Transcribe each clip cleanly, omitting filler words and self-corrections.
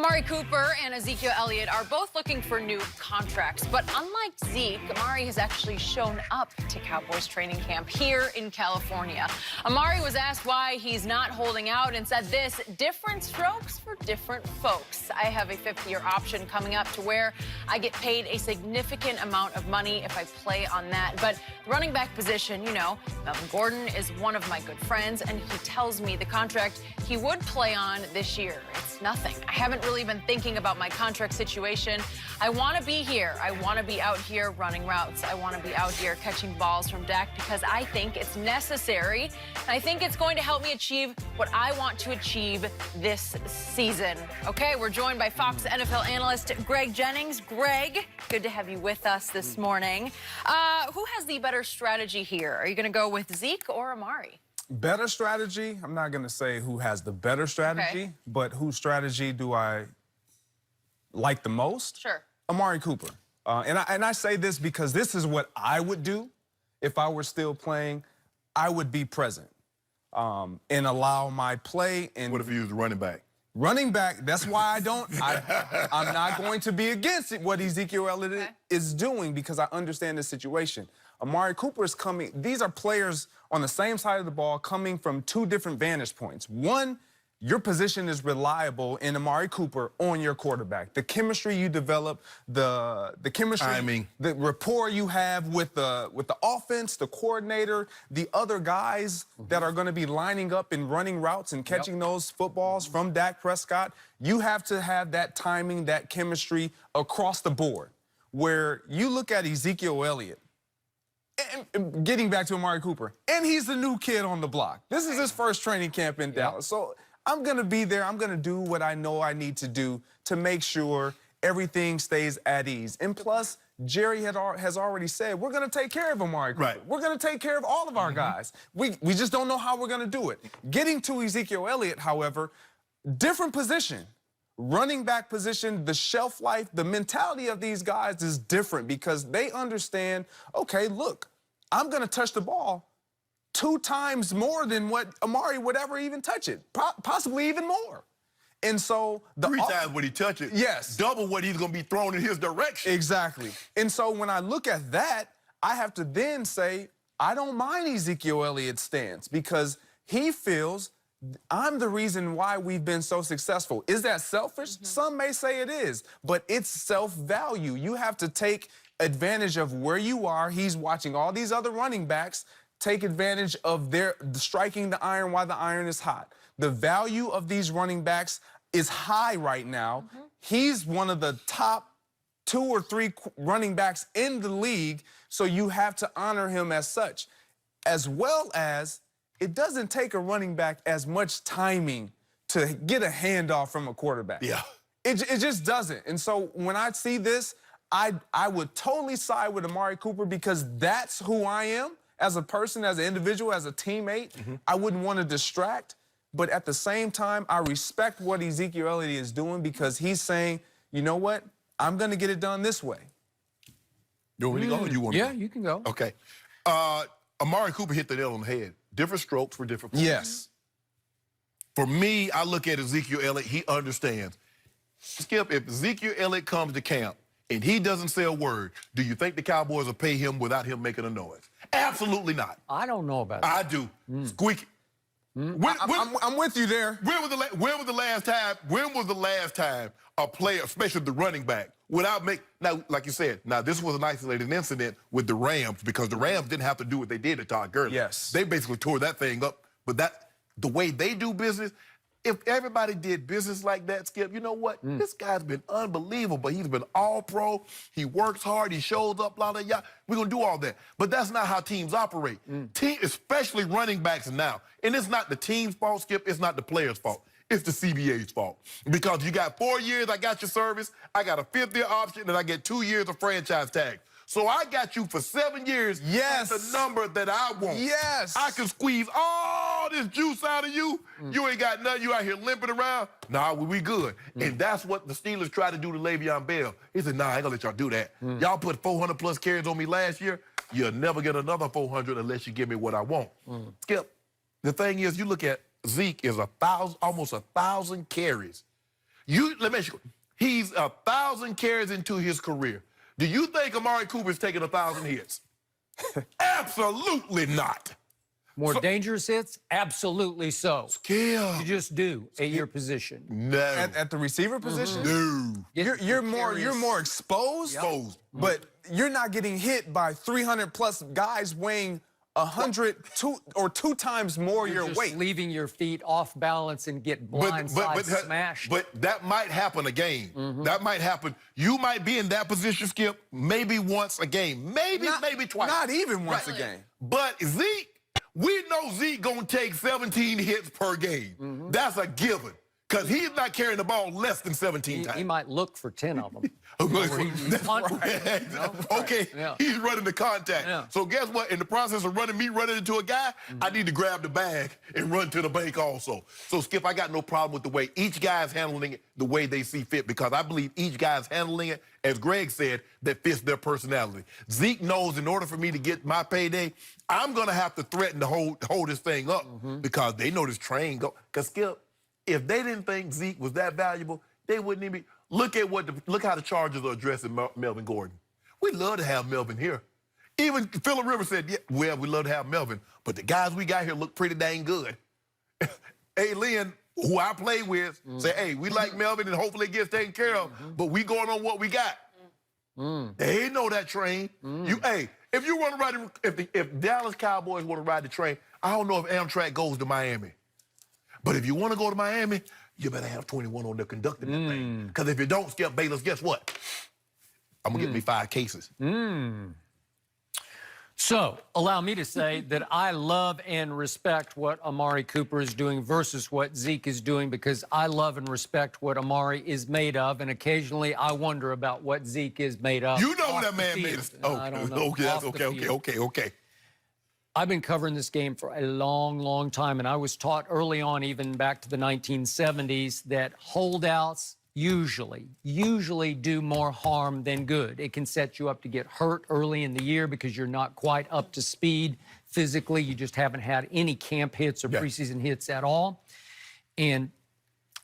Amari Cooper and Ezekiel Elliott are both looking for new contracts, but unlike Zeke, Amari has actually shown up to Cowboys training camp here in California. Amari was asked why he's not holding out and said this: different strokes for different folks. I have a 50-year option coming up to where I get paid a significant amount of money if I play on that. But the running back position, you know, Melvin Gordon is one of my good friends, and he tells me the contract he would play on this year, it's nothing. I haven't really been thinking about my contract situation. I want to be here. I want to be out here running routes. I want to be out here catching balls from Dak because I think it's necessary. And I think it's going to help me achieve what I want to achieve this season. Okay, we're joined by Fox NFL analyst Greg Jennings. Greg, good to have you with us this morning. Who has the better strategy here? Are you going to go with Zeke or Amari? Better strategy, I'm not going to say who has the better strategy, but whose strategy do I like the most? Sure. Amari Cooper. And I say this because this is what I would do if I were still playing. I would be present and allow my play. And what if you use the running back? Running back, that's why I don't. I'm not going to be against it, what Ezekiel Elliott is doing, because I understand the situation. Amari Cooper is coming. These are players on the same side of the ball coming from two different vantage points. One, your position is reliable in Amari Cooper on your quarterback. The chemistry you develop, the chemistry, the rapport you have with the offense, the coordinator, the other guys that are going to be lining up and running routes and catching those footballs from Dak Prescott. You have to have that timing, that chemistry across the board. Where you look at Ezekiel Elliott, and getting back to Amari Cooper, and he's the new kid on the block. This is his first training camp in Dallas. So I'm going to be there. I'm going to do what I know I need to do to make sure everything stays at ease. And plus, Jerry has already said, we're going to take care of Amari Cooper. We're going to take care of all of our guys. We just don't know how we're going to do it. Getting to Ezekiel Elliott, however, different position. Running back position, the shelf life, the mentality of these guys is different because they understand, okay, look, I'm going to touch the ball 2 times more than what Amari would ever even touch it, possibly even more. And so 3 times when he touch it, double what he's going to be thrown in his direction. Exactly. And so when I look at that, I have to then say, I don't mind Ezekiel Elliott's stance because he feels I'm the reason why we've been so successful. Is that selfish? Some may say it is, but it's self-value. You have to take advantage of where you are. He's watching all these other running backs take advantage of their striking the iron while the iron is hot. The value of these running backs is high right now. He's one of the top 2 or 3 running backs in the league, so you have to honor him as such, as well as it doesn't take a running back as much timing to get a handoff from a quarterback. It just doesn't. And so when I see this, I would totally side with Amari Cooper because that's who I am as a person, as an individual, as a teammate. I wouldn't want to distract. But at the same time, I respect what Ezekiel Elliott is doing because he's saying, you know what? I'm going to get it done this way. You want me to go or you want me to go? You can go. Okay. Amari Cooper hit the nail on the head. Different strokes for different players. Yes. For me, I look at Ezekiel Elliott, he understands. Skip, if Ezekiel Elliott comes to camp and he doesn't say a word, do you think the Cowboys will pay him without him making a noise? Absolutely not. I don't know about that. I do. Squeaky. I'm with you there. When was the last time a player, especially the running back, without now, like you said, now this was an isolated incident with the Rams because the Rams didn't have to do what they did to Todd Gurley. They basically tore that thing up. But the way they do business, if everybody did business like that, Skip, you know what? This guy's been unbelievable. He's been all pro. He works hard. He shows up, blah, blah, blah. We're going to do all that. But that's not how teams operate. Especially running backs now. And it's not the team's fault, Skip. It's not the player's fault. It's the CBA's fault. Because you got 4 years, I got your service. I got a 5th-year option, and I get 2 years of franchise tag. So I got you for 7 years. Yes. The number that I want. Yes. I can squeeze all this juice out of you. You ain't got nothing. You out here limping around. Nah, we good. And that's what the Steelers tried to do to Le'Veon Bell. He said, nah, I ain't gonna let y'all do that. Y'all put 400+ carries on me last year. You'll never get another 400 unless you give me what I want. Skip, the thing is, you look at Zeke is almost 1,000 carries. Let me ask you, he's 1,000 carries into his career. Do you think Amari Cooper's taking 1,000 hits? Absolutely not. More dangerous hits? Absolutely so. Skip. You just do at your position. No. At the receiver position? No. You're more exposed, but you're not getting hit by 300+ guys weighing 2 times more your just weight. Leaving your feet off balance and get blindside smashed. But that might happen a game. That might happen. You might be in that position, Skip, maybe once a game. Maybe twice. Not even once a game. But Zeke, we know Zeke gonna take 17 hits per game. That's a given. Because he's not carrying the ball less than 17 times. He might look for 10 of them. Okay, he's running the contact. So guess what? In the process of running into a guy, I need to grab the bag and run to the bank also. So, Skip, I got no problem with the way each guy is handling it the way they see fit, because I believe each guy is handling it, as Greg said, that fits their personality. Zeke knows in order for me to get my payday, I'm going to have to threaten to hold this thing up because they know this train go. Because, Skip, if they didn't think Zeke was that valuable, they wouldn't even be. Look how the Chargers are addressing Melvin Gordon. We love to have Melvin here. Even Phillip Rivers said, yeah, well, we love to have Melvin, but the guys we got here look pretty dang good. Hey, Lynn, who I play with, say, hey, we like Melvin and hopefully it gets taken care of, but we going on what we got. They know that train. Hey, if you want to ride, if Dallas Cowboys want to ride the train, I don't know if Amtrak goes to Miami. But if you want to go to Miami, you better have 21 on there conducting that thing. Because if you don't, Skip Bayless, guess what? I'm going to get me 5 cases. So, allow me to say that I love and respect what Amari Cooper is doing versus what Zeke is doing, because I love and respect what Amari is made of, and occasionally I wonder about what Zeke is made of. You know what that man made of. Oh, I don't know. Okay. I've been covering this game for a long, long time, and I was taught early on, even back to the 1970s, that holdouts usually do more harm than good. It can set you up to get hurt early in the year because you're not quite up to speed physically. You just haven't had any camp hits or preseason hits at all. And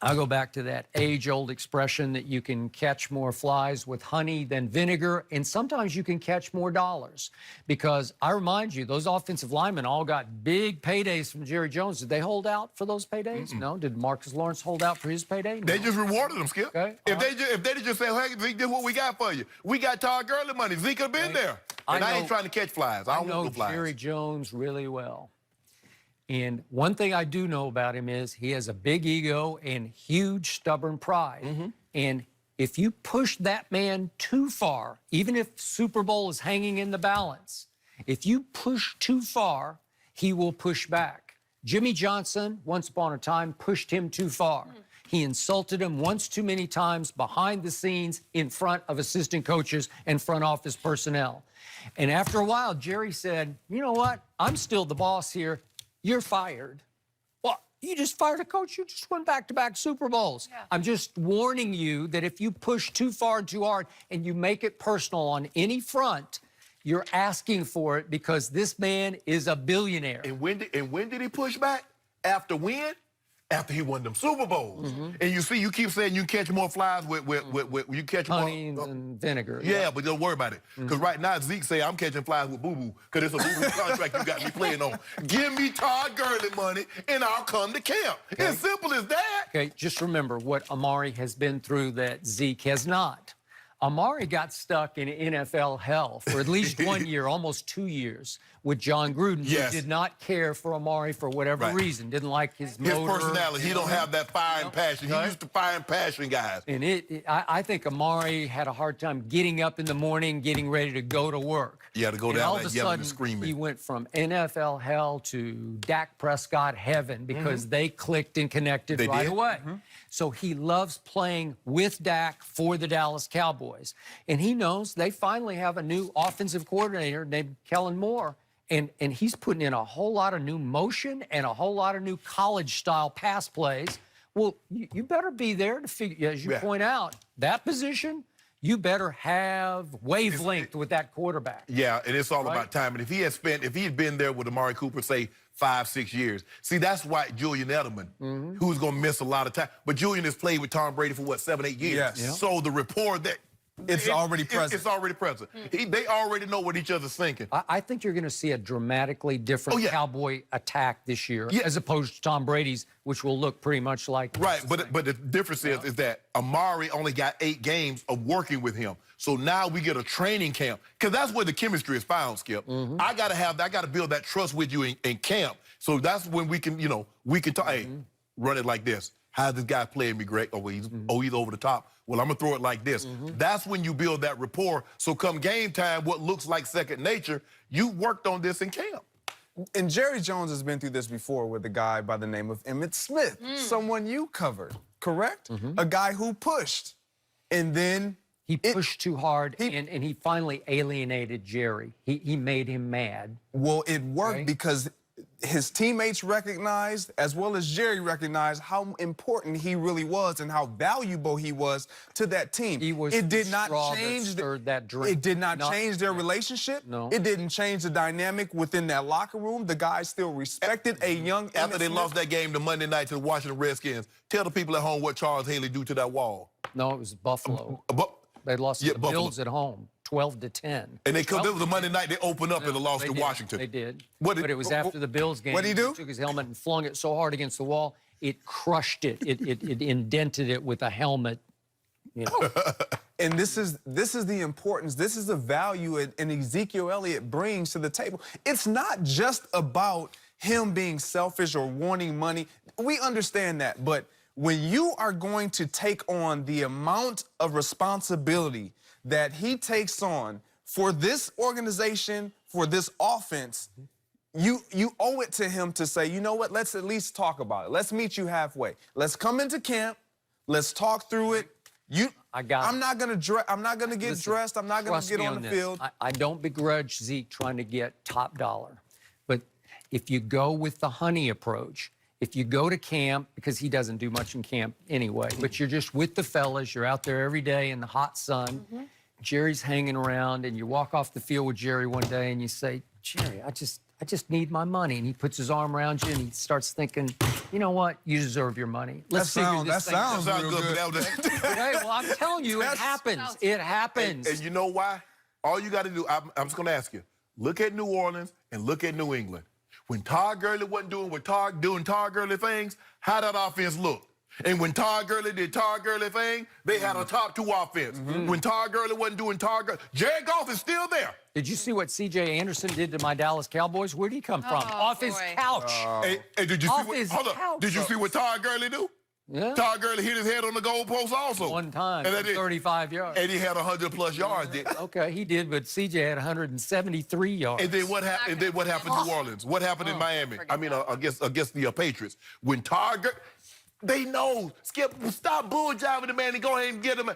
I go back to that age-old expression that you can catch more flies with honey than vinegar, and sometimes you can catch more dollars. Because I remind you, those offensive linemen all got big paydays from Jerry Jones. Did they hold out for those paydays? No. Did Marcus Lawrence hold out for his payday? No. They just rewarded them, Skip. Okay. If they just say, hey, Zeke, this is what we got for you. We got Todd Gurley money. Zeke could have been there. And I ain't trying to catch flies. I don't want no flies. Jerry Jones really well. And one thing I do know about him is he has a big ego and huge stubborn pride. And if you push that man too far, even if Super Bowl is hanging in the balance, if you push too far, he will push back. Jimmy Johnson, once upon a time, pushed him too far. He insulted him once too many times behind the scenes in front of assistant coaches and front office personnel. And after a while, Jerry said, you know what? I'm still the boss here. You're fired. Well, you just fired a coach. You just won back-to-back Super Bowls. I'm just warning you that if you push too far and too hard and you make it personal on any front, you're asking for it, because this man is a billionaire. And when did he push back? After when? After he won them Super Bowls. And you see, you keep saying you catch more flies with you catch honey more and vinegar. Yeah, but don't worry about it. Because right now, Zeke say, I'm catching flies with boo-boo, because it's a boo-boo contract you got me playing on. Give me Todd Gurley money, and I'll come to camp. Okay. As simple as that. Okay, just remember what Amari has been through that Zeke has not. Amari got stuck in NFL hell for at least 1 year, almost 2 years, with John Gruden, who did not care for Amari for whatever reason, didn't like his motor. His personality, he don't have that fire and passion. He used to fire and passion guys. And I think Amari had a hard time getting up in the morning, getting ready to go to work. Yeah, to go and down all there of a yelling sudden, and screaming. He went from NFL hell to Dak Prescott heaven, because they clicked and connected right away. So he loves playing with Dak for the Dallas Cowboys. And he knows they finally have a new offensive coordinator named Kellen Moore. And he's putting in a whole lot of new motion and a whole lot of new college-style pass plays. Well, you better be there to figure, as you point out, that position, you better have wavelength with that quarterback. Yeah, and it's all about time. And if he had been there with Amari Cooper, say, 5, 6 years. See, that's why Julian Edelman, who's going to miss a lot of time. But Julian has played with Tom Brady for, what, 7, 8 years? Yes. Yeah. So the rapport that... It's already present. It's already present. They already know what each other's thinking. I think you're going to see a dramatically different Cowboy attack this year as opposed to Tom Brady's, which will look pretty much like... Right, but the difference is that Amari only got 8 games of working with him. So now we get a training camp, because that's where the chemistry is found, Skip. I got to build that trust with you in camp. So that's when we can, we can talk, hey, run it like this. How's this guy playing me, Greg? Oh, he's over the top. Well, I'm going to throw it like this. That's when you build that rapport. So come game time, what looks like second nature, you worked on this in camp. And Jerry Jones has been through this before with a guy by the name of Emmitt Smith, someone you covered, correct? A guy who pushed, and then... He pushed too hard, and he finally alienated Jerry. He made him mad. Well, it worked because his teammates recognized, as well as Jerry recognized, how important he really was and how valuable he was to that team. It did not change that drink. It did not change their relationship. No. It didn't change the dynamic within that locker room. The guys still respected a young After they lost that game the Monday night to the Washington Redskins, tell the people at home what Charles Haley do to that wall. No, it was Buffalo. They lost to the Bills at home, 12-10. And it was the Monday night they opened up and lost to Washington. They did. But it was after the Bills game. What'd he do? He took his helmet and flung it so hard against the wall, it crushed it. It indented it with a helmet. And this is the importance. This is the value and Ezekiel Elliott brings to the table. It's not just about him being selfish or wanting money. We understand that, but when you are going to take on the amount of responsibility that he takes on for this organization, for this offense, you owe it to him to say, you know what, let's at least talk about it. Let's meet you halfway. Let's come into camp. Let's talk through it. I'm not gonna get dressed. I'm not gonna get on the field. I don't begrudge Zeke trying to get top dollar, but if you go with the honey approach, if you go to camp, because he doesn't do much in camp anyway, but you're just with the fellas, you're out there every day in the hot sun, Jerry's hanging around, and you walk off the field with Jerry one day and you say, Jerry, I just need my money. And he puts his arm around you and he starts thinking, you know what? You deserve your money. Let's figure this thing out. That sounds real good. Hey, well, I'm telling you, it happens. It happens. And you know why? All you got to do, I'm just going to ask you, look at New Orleans and look at New England. When Todd Gurley wasn't doing Todd Gurley things, how that offense look? And when Todd Gurley did Todd Gurley thing, they had a top 2 offense. When Todd Gurley wasn't doing Todd Gurley, Jared Goff is still there. Did you see what C.J. Anderson did to my Dallas Cowboys? Where'd he come from? Off his couch. Hey, did you see what Todd Gurley do? Yeah. Todd Gurley hit his head on the goalpost also. One time, and 35 yards. And he had 100+ yards. Okay, he did, but C.J. had 173 yards. And then what happened? In New Orleans? What happened in Miami? I mean, against the Patriots. When Todd Gurley, they know. Skip, stop bull jiving the man and go ahead and get him.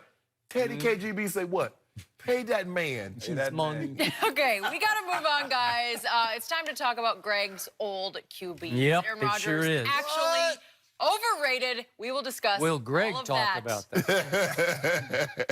Teddy KGB say what? Pay that man. Money. Okay, we got to move on, guys. It's time to talk about Greg's old QB. Yep, Aaron it Rodgers sure is. actually overrated. We will discuss Will Greg all of talk that. about that?